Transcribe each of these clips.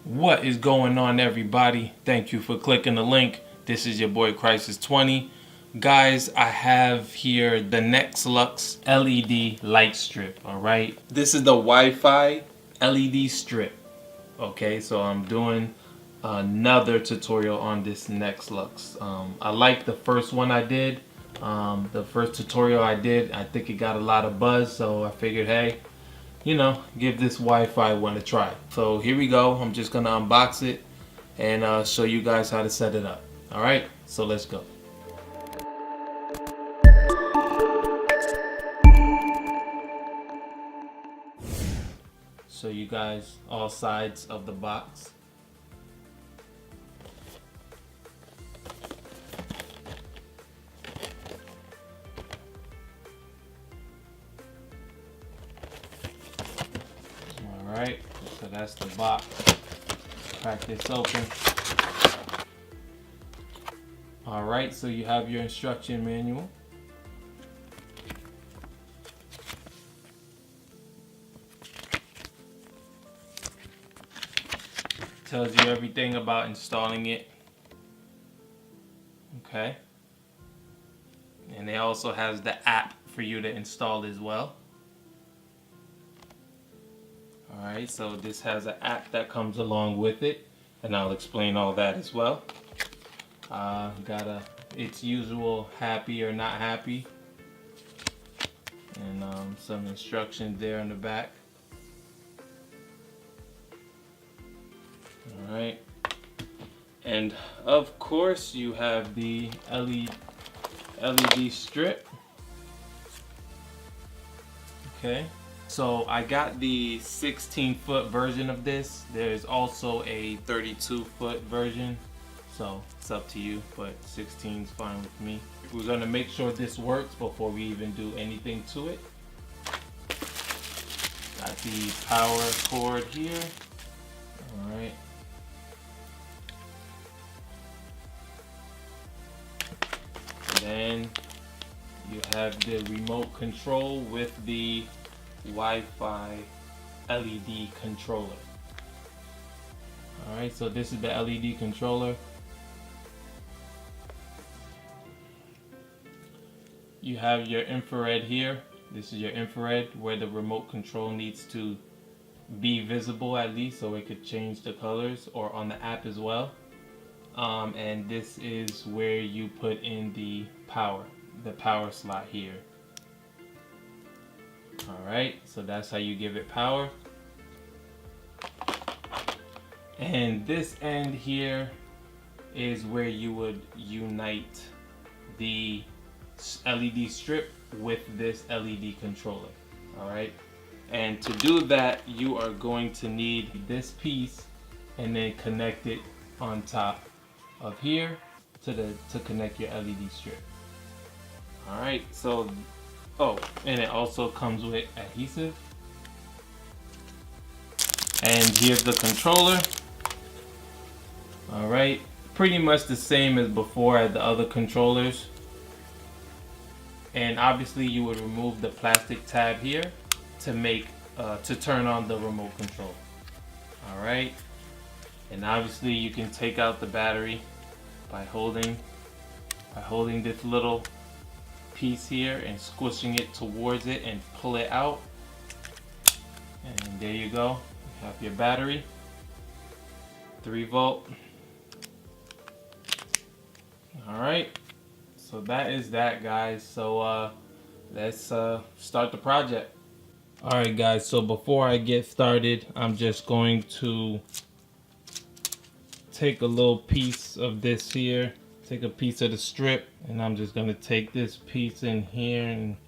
What is going on, everybody? Thank you for clicking the link. This is your boy Crisis 20. Guys, I have here the Nexlux LED light strip, alright? This is the Wi-Fi LED strip. Okay, so I'm doing another tutorial on this Nexlux. I like the first one I did. The first tutorial I did, I think it got a lot of buzz, so I figured, hey, you know, give this Wi-Fi one a try. So here we go. I'm just gonna unbox it and show you guys how to set it up. All right, so let's go. Show you guys all sides of the box. Alright, so that's the box. Crack this open. Alright, so you have your instruction manual. Tells you everything about installing it. Okay. And it also has the app for you to install as well. Alright, so this has an app that comes along with it, and I'll explain all that as well. Got its usual happy or not happy, and some instructions there on the back. Alright, and of course you have the LED strip. Okay. So I got the 16-foot version of this. There's also a 32-foot version, so it's up to you, but 16 is fine with me. We're gonna make sure this works before we even do anything to it. Got the power cord here. All right. Then you have the remote control with the Wi-Fi LED controller. Alright, so this is the LED controller. You have your infrared here. This is your infrared where the remote control needs to be visible at least so it could change the colors, or on the app as well. And this is where you put in the power slot here. Alright, so that's how you give it power. And this end here is where you would unite the LED strip with this LED controller. Alright, and to do that you are going to need this piece and then connect it on top of here to connect your LED strip. Alright, so oh, and it also comes with adhesive. And here's the controller. Alright, pretty much the same as before at the other controllers. And obviously you would remove the plastic tab here to turn on the remote control. Alright, and obviously you can take out the battery by holding this little piece here and squishing it towards it and pull it out, and there you go. You have your battery, 3-volt. Alright, so that is that, guys. So let's start the project. Alright guys, so before I get started, I'm just going to take a little piece of this here. Take a piece of the strip, and I'm just going to take this piece in here and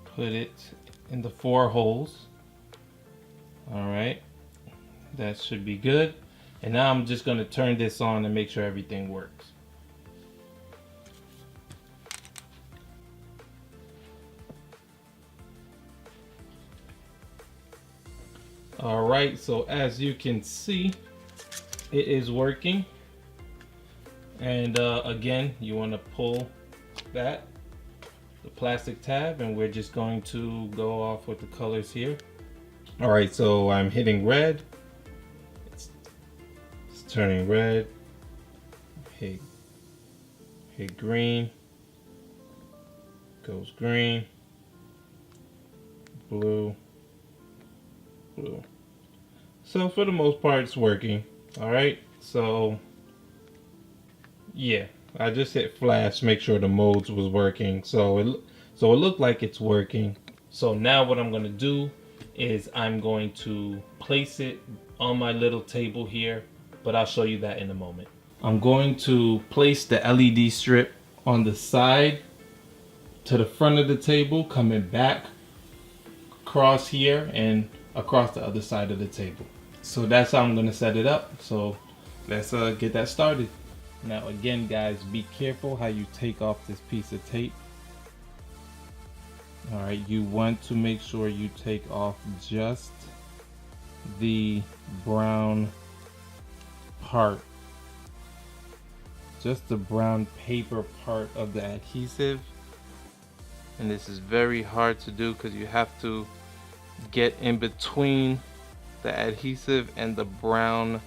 put it in the 4 holes. Alright, that should be good. And now I'm just going to turn this on and make sure everything works. Alright, so as you can see, it is working. And again, you want to pull the plastic tab, and we're just going to go off with the colors here. Alright, so I'm hitting red, turning red. Hit green. Goes green. Blue. Blue. So for the most part, it's working. All right. So yeah, I just hit flash, make sure the modes was working. So it looked like it's working. So now what I'm gonna do is I'm going to place it on my little table here, but I'll show you that in a moment. I'm going to place the LED strip on the side to the front of the table, coming back across here and across the other side of the table. So that's how I'm gonna set it up. So let's get that started. Now again, guys, be careful how you take off this piece of tape. All right, you want to make sure you take off just the brown part, just the brown paper part of the adhesive. And this is very hard to do because you have to get in between the adhesive and the brown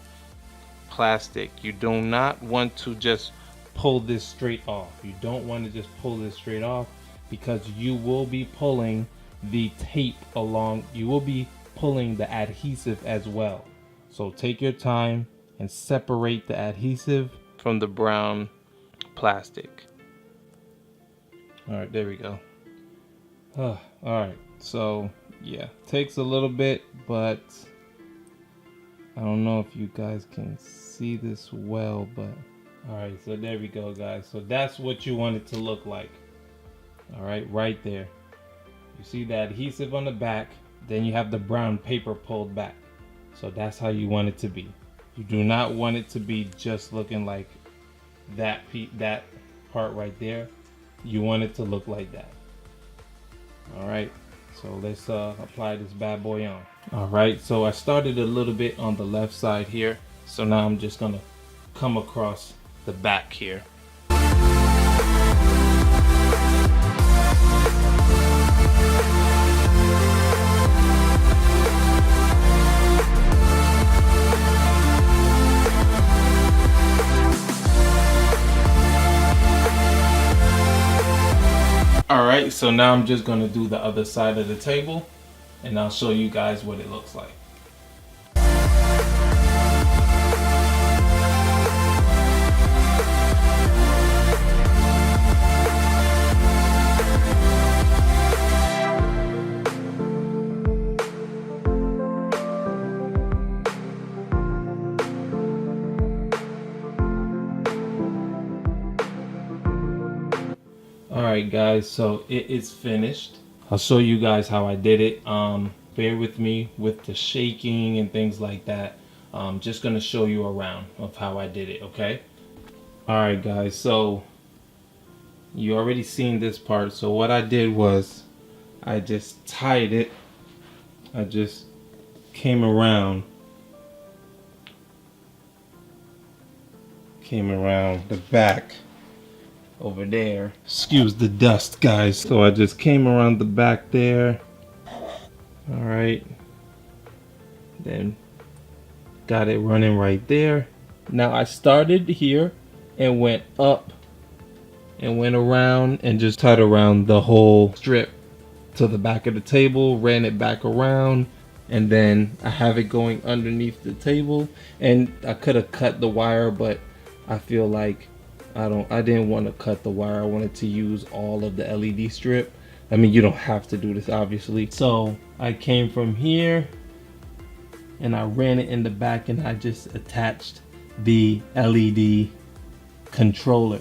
plastic. You do not want to just pull this straight off. You don't want to just pull this straight off, because you will be pulling the tape along. You will be pulling the adhesive as well. So take your time and separate the adhesive from the brown plastic. All right, there we go. All right, so yeah, takes a little bit, but I don't know if you guys can see this well, but all right, so there we go, guys. So that's what you want it to look like. All right, right there. You see the adhesive on the back, then you have the brown paper pulled back. So that's how you want it to be. You do not want it to be just looking like that part right there. You want it to look like that. All right, so let's apply this bad boy on. All right, so I started a little bit on the left side here. So now I'm just gonna come across the back here. Alright, so now I'm just going to do the other side of the table, and I'll show you guys what it looks like. Alright guys, so it is finished. I'll show you guys how I did it. Bear with me with the shaking and things like that. Just gonna show you around of how I did it, okay? Alright guys, so you already seen this part. So what I did was I just tied it. I just came around the back over there. Excuse the dust, guys. So I just came around the back there. All right, then got it running right there. Now I started here and went up and went around and just tied around the whole strip to the back of the table, ran it back around, and then I have it going underneath the table. And I could have cut the wire, but I feel like I didn't want to cut the wire. I wanted to use all of the LED strip. I mean, you don't have to do this, obviously. So I came from here and I ran it in the back, and I just attached the LED controller.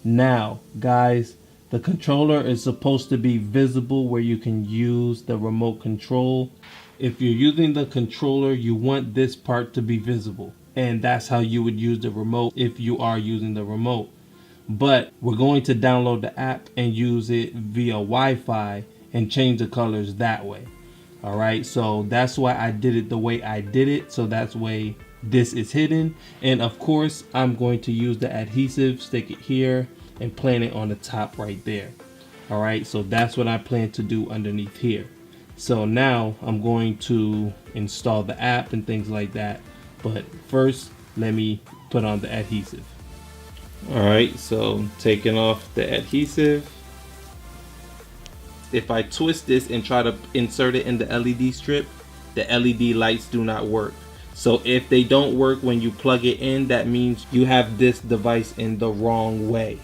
Now, guys, the controller is supposed to be visible where you can use the remote control. If you're using the controller, you want this part to be visible. And that's how you would use the remote if you are using the remote. But we're going to download the app and use it via Wi-Fi and change the colors that way. All right, so that's why I did it the way I did it. So that's way this is hidden. And of course, I'm going to use the adhesive, stick it here and plant it on the top right there. All right, so that's what I plan to do underneath here. So now I'm going to install the app and things like that. But first, let me put on the adhesive. Alright, so taking off the adhesive. If I twist this and try to insert it in the LED strip, the LED lights do not work. So if they don't work when you plug it in, that means you have this device in the wrong way.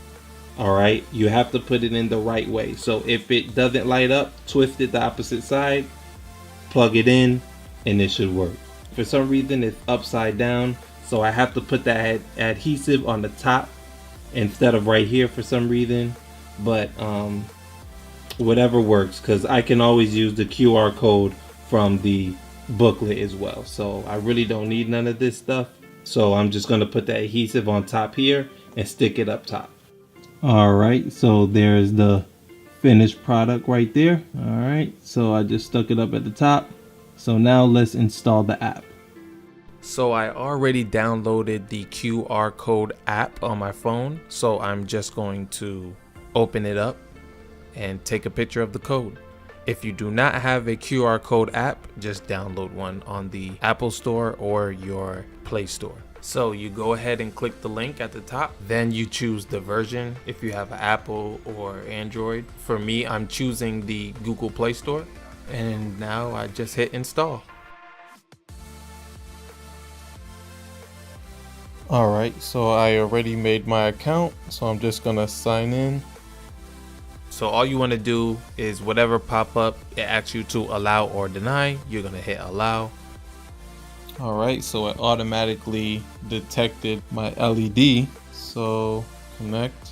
Alright, you have to put it in the right way. So if it doesn't light up, twist it the opposite side, plug it in, and it should work. For some reason it's upside down, so I have to put that adhesive on the top instead of right here for some reason. But whatever works, because I can always use the QR code from the booklet as well. So I really don't need none of this stuff. So I'm just going to put the adhesive on top here and stick it up top. Alright, so there's the finished product right there. Alright, so I just stuck it up at the top. So now let's install the app. So I already downloaded the QR code app on my phone. So I'm just going to open it up and take a picture of the code. If you do not have a QR code app, just download one on the Apple Store or your Play Store. So you go ahead and click the link at the top, then you choose the version if you have an Apple or Android. For me, I'm choosing the Google Play Store, and now I just hit install. Alright, so I already made my account, so I'm just gonna sign in. So all you want to do is whatever pop up it asks you to allow or deny, you're gonna hit allow. Alright, so it automatically detected my LED, so connect.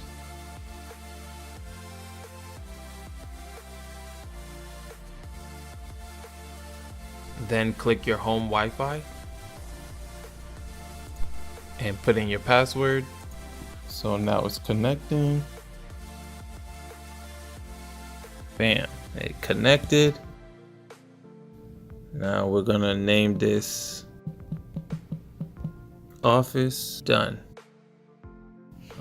Then click your home Wi-Fi and put in your password. So now it's connecting. Bam, it connected. Now we're gonna name this office. Done.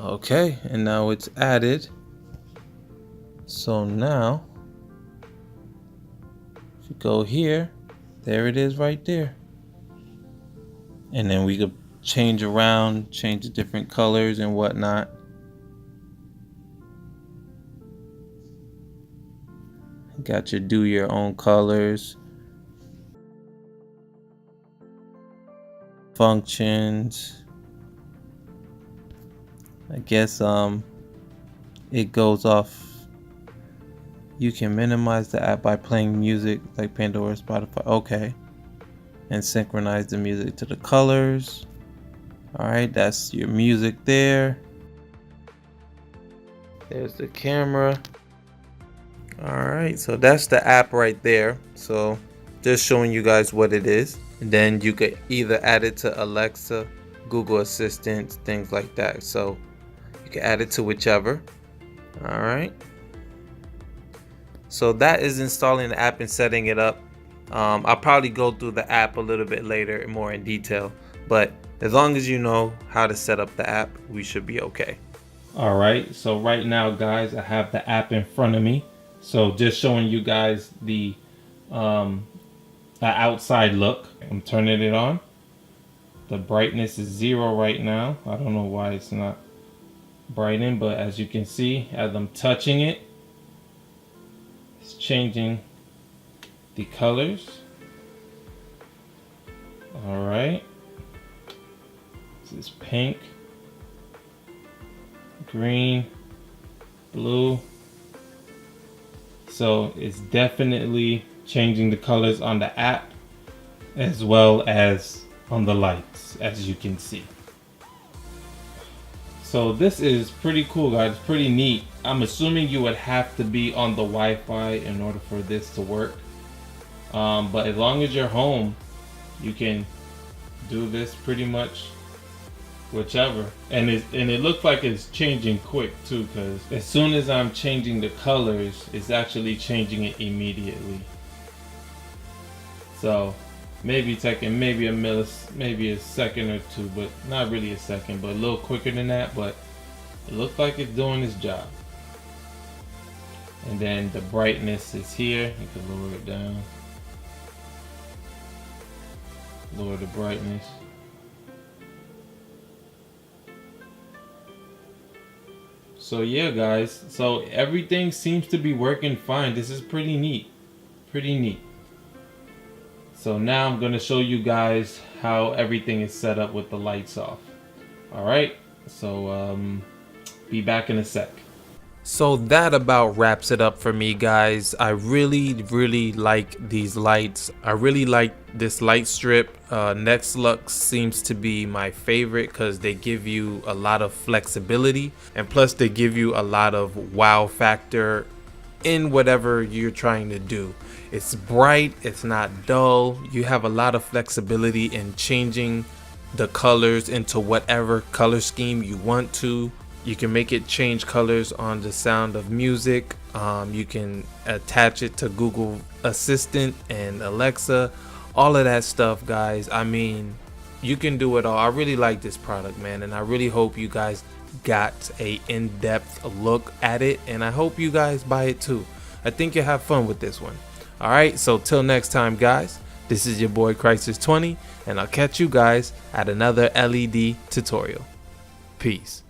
Okay, and now it's added. So now if you go here, there it is right there. And then we could change around, change the different colors and whatnot. Got your do your own colors, functions. I guess it goes off. You can minimize the app by playing music like Pandora, Spotify. Okay, and synchronize the music to the colors. All right, that's your music there. There's the camera. Alright, so that's the app right there. So just showing you guys what it is. And then you could either add it to Alexa, Google Assistant, things like that. So you can add it to whichever. Alright. So that is installing the app and setting it up. I'll probably go through the app a little bit later more in detail. But as long as you know how to set up the app, we should be okay. Alright, so right now guys, I have the app in front of me. So just showing you guys the outside look. I'm turning it on. The brightness is 0 right now. I don't know why it's not brightening, but as you can see, as I'm touching it, it's changing the colors. All right. This is pink, green, blue. So it's definitely changing the colors on the app as well as on the lights, as you can see. So this is pretty cool, guys. Pretty neat. I'm assuming you would have to be on the Wi-Fi in order for this to work. But as long as you're home, you can do this pretty much whichever. And it looks like it's changing quick too, because as soon as I'm changing the colors, it's actually changing it immediately. So maybe taking maybe a second or two, but not really a second, but a little quicker than that. But it looks like it's doing its job. And then the brightness is here. You can lower it down. Lower the brightness. So yeah, guys, so everything seems to be working fine. This is pretty neat, pretty neat. So now I'm going to show you guys how everything is set up with the lights off. All right, so be back in a sec. So that about wraps it up for me, guys. I really like these lights. I really like this light strip. Nexlux seems to be my favorite because they give you a lot of flexibility, and plus they give you a lot of wow factor in whatever you're trying to do. It's bright, it's not dull. You have a lot of flexibility in changing the colors into whatever color scheme you want to. You can make it change colors on the Sound of Music. You can attach it to Google Assistant and Alexa, all of that stuff, guys. I mean, you can do it all. I really like this product, man, and I really hope you guys got a in-depth look at it, and I hope you guys buy it too. I think you'll have fun with this one. All right, so till next time, guys, this is your boy Crisis20, and I'll catch you guys at another LED tutorial. Peace.